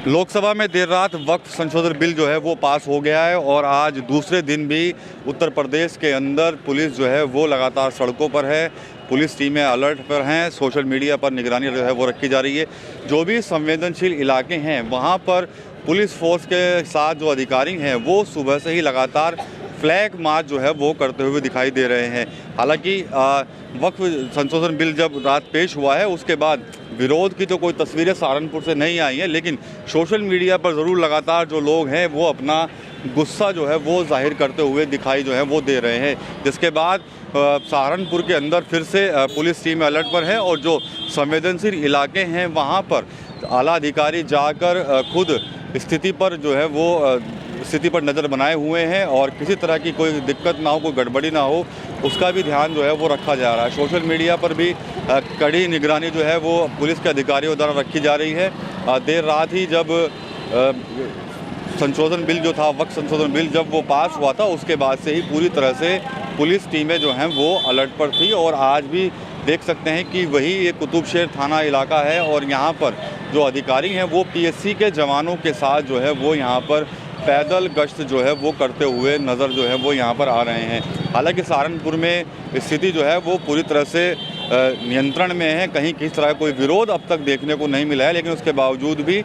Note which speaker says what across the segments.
Speaker 1: लोकसभा में देर रात वक्फ संशोधन बिल जो है वो पास हो गया है और आज दूसरे दिन भी उत्तर प्रदेश के अंदर पुलिस जो है वो लगातार सड़कों पर है। पुलिस टीमें अलर्ट पर हैं, सोशल मीडिया पर निगरानी जो है वो रखी जा रही है। जो भी संवेदनशील इलाके हैं वहाँ पर पुलिस फोर्स के साथ जो अधिकारी हैं वो सुबह से ही लगातार फ्लैग मार्च जो है वो करते हुए दिखाई दे रहे हैं। हालांकि वक्फ संशोधन बिल जब रात पेश हुआ है उसके बाद विरोध की तो कोई तस्वीरें सहारनपुर से नहीं आई हैं, लेकिन सोशल मीडिया पर ज़रूर लगातार जो लोग हैं वो अपना गुस्सा जो है वो जाहिर करते हुए दिखाई जो है वो दे रहे हैं। जिसके बाद सहारनपुर के अंदर फिर से पुलिस टीम अलर्ट पर है और जो संवेदनशील इलाके हैं वहाँ पर आला अधिकारी जाकर खुद स्थिति पर जो है वो स्थिति पर नज़र बनाए हुए हैं और किसी तरह की कोई दिक्कत ना हो, कोई गड़बड़ी ना हो, उसका भी ध्यान जो है वो रखा जा रहा है। सोशल मीडिया पर भी कड़ी निगरानी जो है वो पुलिस के अधिकारियों द्वारा रखी जा रही है। देर रात ही जब संशोधन बिल जो था, वक्फ संशोधन बिल जब वो पास हुआ था उसके बाद से ही पूरी तरह से पुलिस टीमें जो हैं वो अलर्ट पर थी और आज भी देख सकते हैं कि वही ये कुतुबशेर थाना इलाका है और यहाँ पर जो अधिकारी हैं वो पीएससी के जवानों के साथ जो है वो यहाँ पर पैदल गश्त जो है वो करते हुए नज़र जो है वो यहाँ पर आ रहे हैं। हालांकि सहारनपुर में स्थिति जो है वो पूरी तरह से नियंत्रण में है, कहीं किसी तरह कोई विरोध अब तक देखने को नहीं मिला है, लेकिन उसके बावजूद भी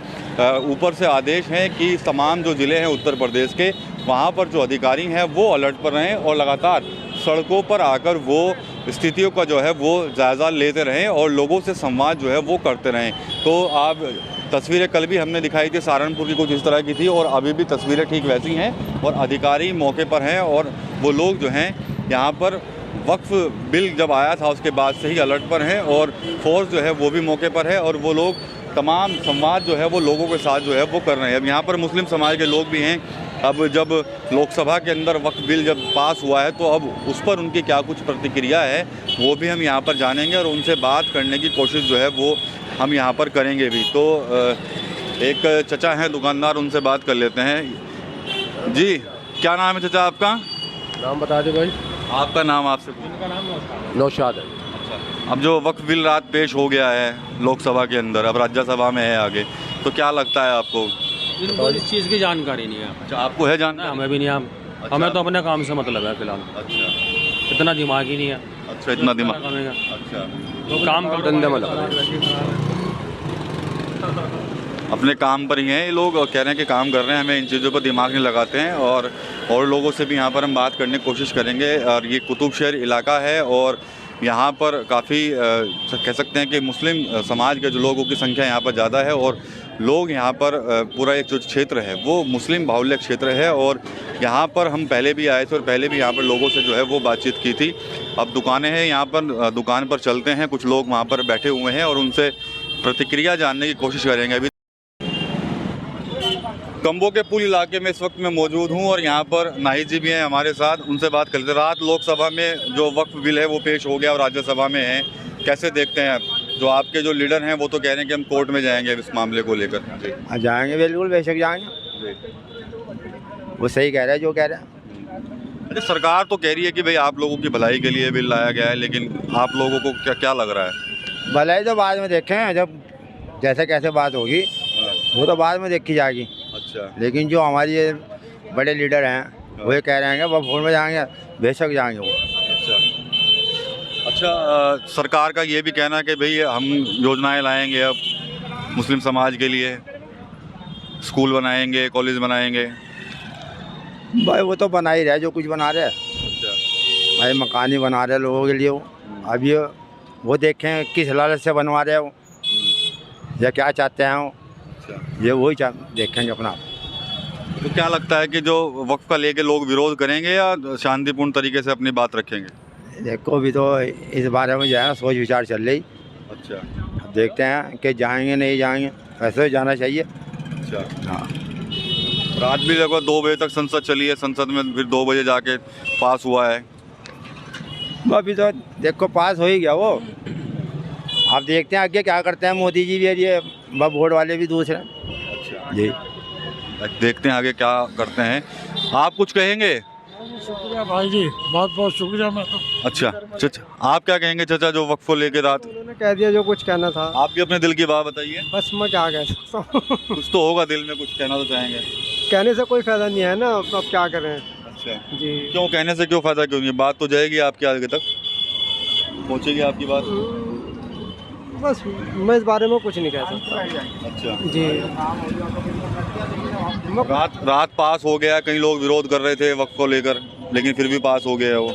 Speaker 1: ऊपर से आदेश हैं कि तमाम जो ज़िले हैं उत्तर प्रदेश के वहाँ पर जो अधिकारी हैं वो अलर्ट पर रहें और लगातार सड़कों पर आकर वो स्थितियों का जो है वो जायज़ा लेते रहें और लोगों से संवाद जो है वो करते रहें। तो आप तस्वीरें कल भी हमने दिखाई थी, सहारनपुर की कुछ इस तरह की थी और अभी भी तस्वीरें ठीक वैसी हैं और अधिकारी मौके पर हैं और वो लोग जो हैं यहाँ पर वक्फ बिल जब आया था उसके बाद से ही अलर्ट पर हैं और फोर्स जो है वो भी मौके पर है और वो लोग तमाम संवाद जो है वो लोगों के साथ जो है वो कर रहे हैं। अब यहाँ पर मुस्लिम समाज के लोग भी हैं। अब जब लोकसभा के अंदर वक्फ बिल जब पास हुआ है तो अब उस पर उनकी क्या कुछ प्रतिक्रिया है वो भी हम यहाँ पर जानेंगे और उनसे बात करने की कोशिश जो है वो हम यहाँ पर करेंगे भी। तो एक चचा हैं दुकानदार, उनसे बात कर लेते हैं। जी, क्या नाम है चचा आपका?
Speaker 2: नाम बता दो भाई।
Speaker 1: आपका नाम आपसे
Speaker 2: उनका नाम नौशाद है।
Speaker 1: अच्छा, अब जो वक्फ बिल रात पेश हो गया है लोकसभा के अंदर, अब राज्यसभा में है आगे, तो क्या लगता है आपको?
Speaker 2: इनको इस चीज़ की जानकारी नहीं है।
Speaker 1: अच्छा, आपको है जानकारी?
Speaker 2: हमें भी नहीं है।
Speaker 1: अच्छा।
Speaker 2: हमें तो अपने काम से मतलब है फिलहाल।
Speaker 1: अच्छा,
Speaker 2: इतना दिमाग ही नहीं है।
Speaker 1: अच्छा, इतना दिमाग।
Speaker 2: अच्छा,
Speaker 1: अच्छा,
Speaker 2: तो काम कर धंधे में लगा
Speaker 1: अपने काम पर ही हैं ये लोग और कह रहे हैं कि काम कर रहे हैं, हमें इन चीज़ों पर दिमाग नहीं लगाते हैं। और लोगों से भी यहाँ पर हम बात करने की कोशिश करेंगे। और ये कुतुबशेर इलाका है और यहाँ पर काफ़ी कह सकते हैं कि मुस्लिम समाज के जो लोगों की संख्या यहाँ पर ज़्यादा है और लोग यहाँ पर पूरा एक जो क्षेत्र है वो मुस्लिम बाहुल्य क्षेत्र है और यहाँ पर हम पहले भी आए थे और पहले भी यहाँ पर लोगों से जो है वो बातचीत की थी। अब दुकानें हैं यहाँ पर, दुकान पर चलते हैं, कुछ लोग वहाँ पर बैठे हुए हैं और उनसे प्रतिक्रिया जानने की कोशिश करेंगे। अभी कंबो के पुल इलाके में इस वक्त मैं मौजूद हूँ और यहाँ पर नाहिद जी भी हैं हमारे साथ, उनसे बात करते हैं। रात लोकसभा में जो वक्फ बिल है वो पेश हो गया और राज्यसभा में है, कैसे देखते हैं आप? जो आपके जो लीडर हैं वो तो कह रहे हैं कि हम कोर्ट में जाएंगे इस मामले को लेकर।
Speaker 3: जाएंगे, बिल्कुल बेशक जाएंगे। वो सही कह रहा है जो कह रहा है।
Speaker 1: अच्छा, सरकार तो कह रही है कि भाई आप लोगों की भलाई के लिए बिल लाया गया है, लेकिन आप लोगों को क्या क्या लग रहा है?
Speaker 3: भलाई तो बाद में देखें, जब जैसे कैसे बात होगी वो तो बाद में देखी जाएगी।
Speaker 1: अच्छा,
Speaker 3: लेकिन जो हमारे ये बड़े लीडर हैं वो ये कह रहे हैं कि वो फोन में जाएंगे, बेशक जाएंगे वो।
Speaker 1: अच्छा, सरकार का ये भी कहना है कि भाई हम योजनाएं लाएंगे अब मुस्लिम समाज के लिए, स्कूल बनाएंगे, कॉलेज बनाएंगे।
Speaker 3: भाई वो तो बना ही रहे जो कुछ बना रहे हैं।
Speaker 1: अच्छा,
Speaker 3: भाई मकान ही बना रहे लोगों के लिए वो। अब ये वो देखें किस लालच से बनवा रहे हो या क्या चाहते हैं वो।
Speaker 1: अच्छा,
Speaker 3: ये वही देखेंगे अपना।
Speaker 1: तो क्या लगता है कि जो वक्फ का लेके लोग विरोध करेंगे या शांतिपूर्ण तरीके से अपनी बात रखेंगे?
Speaker 3: देखो भी तो इस बारे में जो है ना सोच विचार चल रही।
Speaker 1: अच्छा,
Speaker 3: अब देखते हैं कि जाएंगे नहीं जाएंगे, वैसे ही जाना चाहिए।
Speaker 1: अच्छा।
Speaker 3: हाँ,
Speaker 1: रात भी लगभग 2 बजे तक संसद चली है, संसद में फिर 2 बजे जाके पास हुआ है।
Speaker 3: अभी तो देखो पास हो ही गया वो। आप देखते हैं आगे क्या करते हैं। मोदी जी भी है, ये वोट वाले भी दूसरे।
Speaker 1: अच्छा
Speaker 3: जी,
Speaker 1: देखते हैं आगे क्या करते हैं। आप कुछ कहेंगे?
Speaker 4: शुक्रिया भाई जी, बहुत बहुत शुक्रिया। मैं तो
Speaker 1: अच्छा, चाचा आप क्या कहेंगे चाचा, जो वक्फ को लेके रात?
Speaker 4: उन्होंने कह दिया जो कुछ कहना था।
Speaker 1: आप भी अपने दिल की बात बताइए।
Speaker 4: बस मैं क्या कह सकता हूँ।
Speaker 1: कुछ तो होगा दिल में, कुछ कहना तो चाहेंगे।
Speaker 4: कहने से कोई फायदा नहीं है ना, अब क्या करें।
Speaker 1: अच्छा,
Speaker 4: जी
Speaker 1: क्यों कहने से क्यों फायदा, क्यों नहीं? बात तो जाएगी आपके आगे तक, पहुंचेगी आपकी बात।
Speaker 4: बस मैं इस बारे में कुछ नहीं कह सकता।
Speaker 1: अच्छा
Speaker 4: जी
Speaker 1: रात पास हो गया, कई लोग विरोध कर रहे थे वक्त को लेकर, लेकिन फिर भी पास हो गया वो।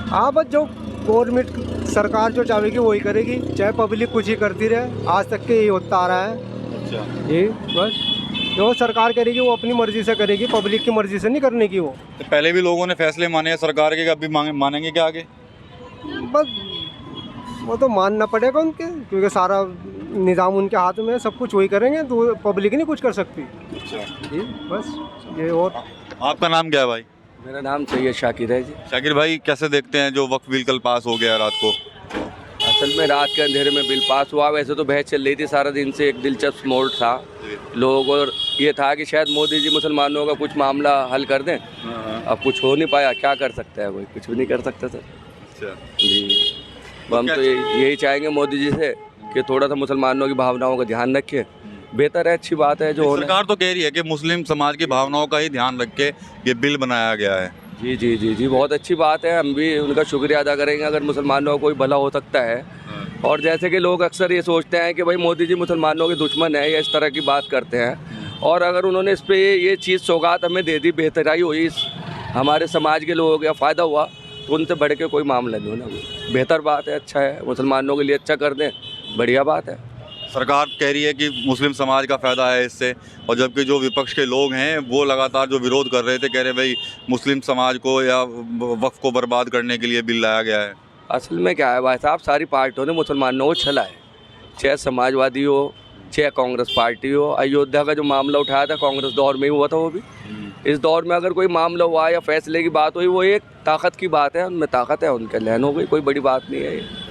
Speaker 4: हाँ, बस जो गवर्नमेंट सरकार जो चाहेगी वही करेगी, चाहे पब्लिक कुछ ही करती रहे। आज तक के यही होता आ रहा है।
Speaker 1: अच्छा
Speaker 4: जी बस जो सरकार करेगी वो अपनी मर्जी से करेगी, पब्लिक की मर्जी से नहीं करने की वो।
Speaker 1: तो पहले भी लोगों ने फैसले माने हैं सरकार के, अभी मानेंगे क्या आगे?
Speaker 4: बस वो तो मानना पड़ेगा उनके, क्योंकि सारा निज़ाम उनके हाथ में है, सब कुछ वही करेंगे, तो पब्लिक नहीं कुछ कर सकती।
Speaker 1: अच्छा
Speaker 4: जी बस ये। और
Speaker 1: आपका नाम क्या है भाई?
Speaker 5: मेरा नाम सैयद शाकिर है जी।
Speaker 1: शाकिर भाई, कैसे देखते हैं जो वक्फ बिल कल पास हो गया रात को?
Speaker 5: असल में रात के अंधेरे में बिल पास हुआ। वैसे तो बहस चल रही थी सारा दिन से, एक दिलचस्प मोड़ था लोगों को, ये था कि शायद मोदी जी मुसलमानों का कुछ मामला हल कर दें। अब कुछ हो नहीं पाया, क्या कर सकता है कोई? कुछ भी नहीं कर सकता सर।
Speaker 1: अच्छा
Speaker 5: जी, हम तो यही चाहेंगे मोदी जी से कि थोड़ा सा मुसलमानों की भावनाओं का ध्यान रखें। बेहतर है, अच्छी बात है जो
Speaker 1: सरकार तो कह रही है कि मुस्लिम समाज की भावनाओं का ही ध्यान रख के ये बिल बनाया गया है।
Speaker 5: जी जी जी जी, बहुत अच्छी बात है। हम भी उनका शुक्रिया अदा करेंगे अगर मुसलमानों का कोई भला हो सकता है। और जैसे कि लोग अक्सर ये सोचते हैं कि भाई मोदी जी मुसलमानों के दुश्मन है या इस तरह की बात करते हैं, और अगर उन्होंने इस पर ये चीज़ सौगात हमें दे दी, बेहतराई हुई, हमारे समाज के लोगों का फ़ायदा हुआ, तो उनसे बढ़ के कोई मामला नहीं होना। बेहतर बात है, अच्छा है, मुसलमानों के लिए अच्छा कर दें, बढ़िया बात है।
Speaker 1: सरकार कह रही है कि मुस्लिम समाज का फ़ायदा है इससे, और जबकि जो विपक्ष के लोग हैं वो लगातार जो विरोध कर रहे थे, कह रहे भाई मुस्लिम समाज को या वक्फ को बर्बाद करने के लिए बिल लाया गया है।
Speaker 5: असल में क्या है भाई साहब, सारी पार्टियों ने मुसलमानों को छला है, चाहे समाजवादी हो चाहे कांग्रेस पार्टी हो। अयोध्या का जो मामला उठाया था कांग्रेस दौर में ही हुआ था, वो भी इस दौर में अगर कोई मामला हुआ या फैसले की बात हुई, वो एक ताकत की बात है, उनमें ताकत है, उनके लहन हो गई, कोई बड़ी बात नहीं है ये।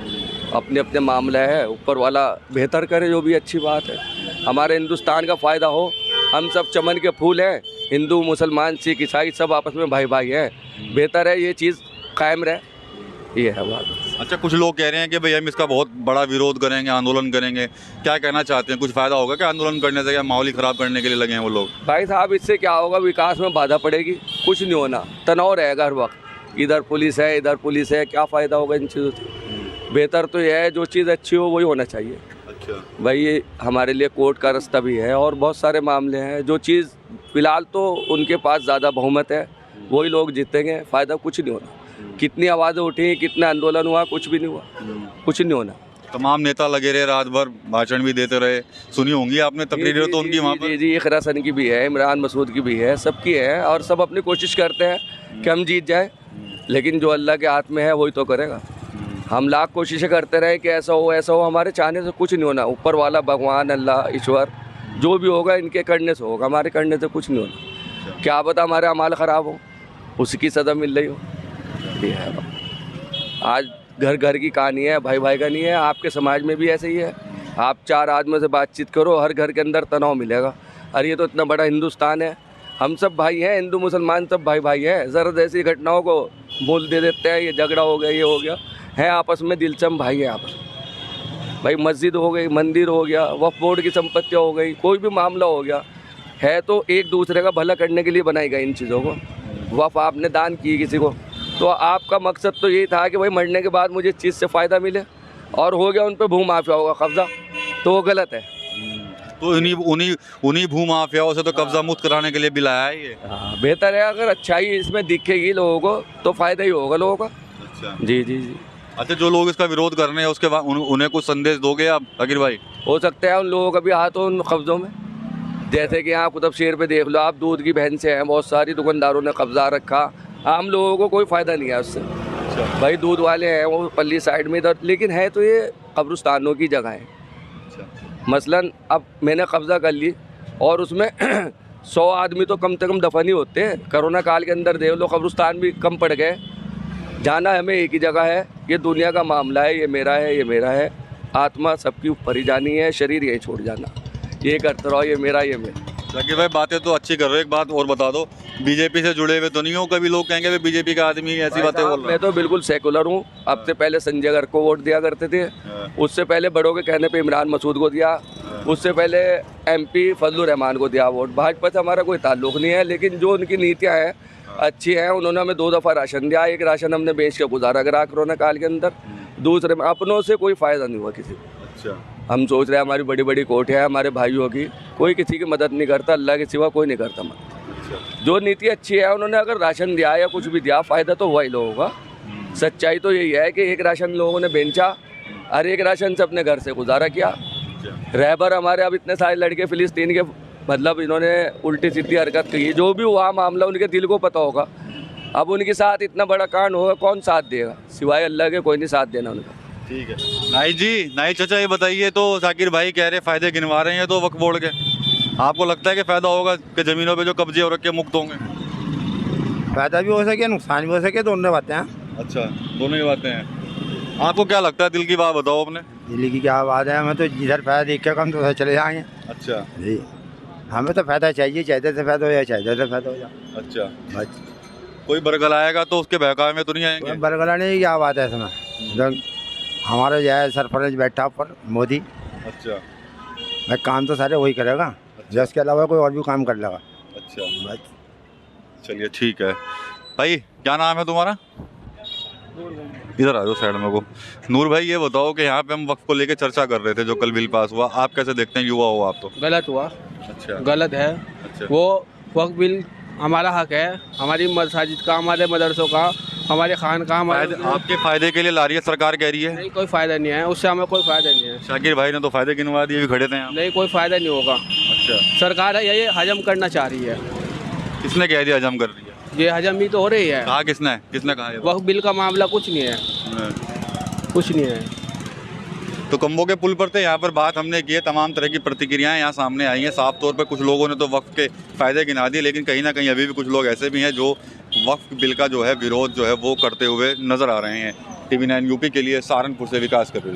Speaker 5: अपने अपने मामला है, ऊपर वाला बेहतर करे, जो भी अच्छी बात है। हमारे हिंदुस्तान का फ़ायदा हो, हम सब चमन के फूल हैं, हिंदू मुसलमान सिख ईसाई सब आपस में भाई भाई है। बेहतर है ये चीज़ कायम रहे, ये है बात।
Speaker 1: अच्छा, कुछ लोग कह रहे हैं कि भाई हम इसका बहुत बड़ा विरोध करेंगे, आंदोलन करेंगे, क्या कहना चाहते हैं? कुछ फ़ायदा होगा क्या आंदोलन करने से, क्या माहौल ही ख़राब करने के लिए लगे हैं वो लोग?
Speaker 5: भाई साहब, इससे क्या होगा, विकास में बाधा पड़ेगी, कुछ नहीं होना, तनाव रहेगा हर वक्त। इधर पुलिस है, इधर पुलिस है, क्या फ़ायदा होगा इन चीज़ों से? बेहतर तो यह है जो चीज़ अच्छी हो वही होना चाहिए।
Speaker 1: अच्छा
Speaker 5: भाई ये हमारे लिए कोर्ट का रास्ता भी है और बहुत सारे मामले हैं, जो चीज़ फ़िलहाल तो उनके पास ज़्यादा बहुमत है, वही लोग जीतेंगे, फ़ायदा कुछ नहीं होना। कितनी आवाज़ें उठी, कितना आंदोलन हुआ, कुछ भी नहीं हुआ, कुछ नहीं होना।
Speaker 1: तमाम नेता लगे रहे रात भर, भाषण भी देते रहे, सुनी होंगी आपने तकरीरें तो उनकी वहाँ पर?
Speaker 5: जी, इकरा हसन की भी है, इमरान मसूद की भी है, सबकी है, और सब अपनी कोशिश करते हैं कि हम जीत जाए, लेकिन जो अल्लाह के हाथ में है वही तो करेगा। हम लाख कोशिशें करते रहे कि ऐसा हो, हमारे चाहने से कुछ नहीं होना। ऊपर वाला भगवान, अल्लाह, ईश्वर जो भी होगा इनके करने से होगा, हमारे करने से कुछ नहीं होना। क्या पता हमारे अमाल ख़राब हो, उसकी सज़ा मिल रही हो। ये है आज घर घर की कहानी है, भाई भाई का नहीं है। आपके समाज में भी ऐसे ही है, आप 4 आदमियों से बातचीत करो, हर घर के अंदर तनाव मिलेगा। अरे ये तो इतना बड़ा हिंदुस्तान है, हम सब भाई हैं, हिंदू मुसलमान सब भाई भाई हैं। ज़रा ऐसी घटनाओं को बोल दे देते हैं, ये झगड़ा हो गया, ये हो गया, है आपस में दिलचम भाई है आपस में। भाई मस्जिद हो गई, मंदिर हो गया, वक्फ बोर्ड की संपत्तियाँ हो गई, कोई भी मामला हो गया है तो एक दूसरे का भला करने के लिए बनाई गई इन चीज़ों को। वक्फ आपने दान की किसी को, तो आपका मकसद तो यही था कि भाई मरने के बाद मुझे इस चीज़ से फ़ायदा मिले, और हो गया उन पर भू माफिया होगा कब्ज़ा, तो वो गलत है।
Speaker 1: तो उन्हीं भू माफियाओं से तो कब्जा मुक्त कराने के लिए भी लाया है ये।
Speaker 5: हाँ, बेहतर है, अगर अच्छाई इसमें दिखेगी लोगों को तो फ़ायदा ही होगा लोगों का।
Speaker 1: अच्छा
Speaker 5: जी जी जी।
Speaker 1: अच्छा, जो लोग इसका विरोध कर रहे हैं उसके बाद उन्हें कुछ संदेश दोगे आप अकीर भाई?
Speaker 5: हो सकता है उन लोगों का भी हाथ हो उन कब्ज़ों में, जैसे कि यहाँ कुतुब शहर पे देख लो आप, दूध की बहन से हैं, बहुत सारी दुकानदारों ने कब्जा रखा, आम लोगों को कोई फ़ायदा नहीं है उससे।
Speaker 1: अच्छा
Speaker 5: भाई दूध वाले हैं वो पल्ली साइड में इधर, लेकिन है तो ये कब्रिस्तानों की जगह है।
Speaker 1: अच्छा,
Speaker 5: मसलन अब मैंने कब्ज़ा कर ली और उसमें 100 आदमी तो कम से कम दफन ही होते हैं। कोरोना काल के अंदर देख लो, कब्रिस्तान भी कम पड़ गए। जाना हमें एक ही जगह है, ये दुनिया का मामला है, ये मेरा है, ये मेरा है। आत्मा सबकी ऊपर ही जानी है, शरीर यही छोड़ जाना। ये करते रहो, ये मेरा, ये मेरा।
Speaker 1: जाकिर भाई बातें तो अच्छी कर रहे हो, एक बात और बता दो, बीजेपी से जुड़े हुए तो नहीं हो, कभी लोग कहेंगे बीजेपी का आदमी ऐसी बातें बोल रहा
Speaker 5: मैं तो बिल्कुल सेकुलर हूँ। अब से पहले संजय गर्ग को वोट दिया करते थे, उससे पहले बड़ों के कहने पे इमरान मसूद को दिया, उससे पहले MP फजलुर रहमान को दिया वोट। भाजपा से हमारा कोई ताल्लुक नहीं है, लेकिन जो उनकी नीतियाँ हैं अच्छी हैं। उन्होंने हमें 2 दफ़ा राशन दिया, एक राशन हमने बेच के गुजारा करा कोरोना काल के अंदर, दूसरे में अपनों से कोई फ़ायदा नहीं हुआ किसी को।
Speaker 1: अच्छा,
Speaker 5: हम सोच रहे हैं हमारी बड़ी बड़ी कोठियाँ हैं हमारे भाइयों की, कोई किसी की मदद नहीं करता, अल्लाह के सिवा कोई नहीं करता मदद। जो नीति अच्छी है, उन्होंने अगर राशन दिया या कुछ भी दिया, फ़ायदा तो हुआ ही लोगों का। सच्चाई तो यही है कि एक राशन लोगों ने बेचा और एक राशन से अपने घर से गुजारा किया। रहबर हमारे अब इतने सारे लड़के फ़िलिस्तीन के, मतलब इन्होंने उल्टी सीधी हरकत की, जो भी हुआ मामला उनके दिल को पता होगा। अब उनके साथ इतना बड़ा कांड होगा, कौन साथ देगा? सिवाय अल्लाह के कोई नहीं साथ देना उनका।
Speaker 1: ठीक है। नाई जी, नाई चाचा ये बताइए, तो जाकिर भाई कह रहे फ़ायदे गिनवा रहे हैं तो वक्फ बोर्ड के, आपको लगता है कि फ़ायदा होगा कि ज़मीनों पे जो कब्जे हो रखे मुक्त होंगे?
Speaker 3: फायदा भी हो सके, नुकसान भी हो सके, दोनों बातें हैं।
Speaker 1: अच्छा, दोनों ही बातें हैं। आपको क्या लगता है, दिल की बात बताओ अपने।
Speaker 3: दिल्ली की क्या बात है, हमें तो जिधर फायदा देख के हम तो उधर चले जाएंगे
Speaker 1: अच्छा
Speaker 3: जी। हमें तो फायदा चाहिए, चाहे से फायदा हो जाए, चाहे से फायदा हो जाए।
Speaker 1: अच्छा,
Speaker 3: बस
Speaker 1: कोई बरगल आएगा तो उसके बहकावे में तो नहीं आएंगे?
Speaker 3: बरगला नहीं, क्या बात है इसमें? इधर हमारा जो है सरपंच बैठा पर मोदी,
Speaker 1: अच्छा
Speaker 3: भाई काम तो सारे वही करेगा, जो इसके अलावा कोई और भी काम कर लेगा।
Speaker 1: अच्छा,
Speaker 3: बस
Speaker 1: चलिए ठीक है। भाई क्या नाम है तुम्हारा? इधर आ जाओ साइड में को। नूर भाई ये बताओ कि यहाँ पे हम वक्फ को लेके चर्चा कर रहे थे जो कल बिल पास हुआ, आप कैसे देखते हैं? युवा हो आप तो।
Speaker 6: गलत हुआ,
Speaker 1: अच्छा,
Speaker 6: गलत है।
Speaker 1: अच्छा,
Speaker 6: वो वक्त बिल हमारा हक है, हमारी मसाजिद का, हमारे मदरसों का, हमारे खान का, हमारे
Speaker 1: आपके फायदे के लिए ला रही है सरकार, कह रही है।
Speaker 6: नहीं, कोई फ़ायदा नहीं है उससे, हमें कोई फ़ायदा नहीं है।
Speaker 1: शाकिर भाई ने तो फायदे गिनवा दिए, भी खड़े थे यहाँ।
Speaker 6: नहीं, कोई फ़ायदा नहीं होगा।
Speaker 1: अच्छा,
Speaker 6: सरकार है ये हजम करना चाह रही है,
Speaker 1: किसने कह दिया हजम कर रही है?
Speaker 6: ये हजम भी तो हो रही है।
Speaker 1: कहा किसने, किसने कहा ये बात?
Speaker 6: वक्त बिल का मामला कुछ नहीं है,
Speaker 1: हाँ।
Speaker 6: कुछ नहीं है।
Speaker 1: तो कम्बो के पुल पर थे, यहाँ पर बात हमने की है, तमाम तरह की प्रतिक्रियाएं यहाँ सामने आई हैं। साफ तौर पर कुछ लोगों ने तो वक्फ के फ़ायदे गिना दिए, लेकिन कहीं ना कहीं अभी भी कुछ लोग ऐसे भी हैं जो वक्फ बिल का जो है विरोध जो है वो करते हुए नज़र आ रहे हैं। TV9 यूपी के लिए सहारनपुर से विकास कर रही है।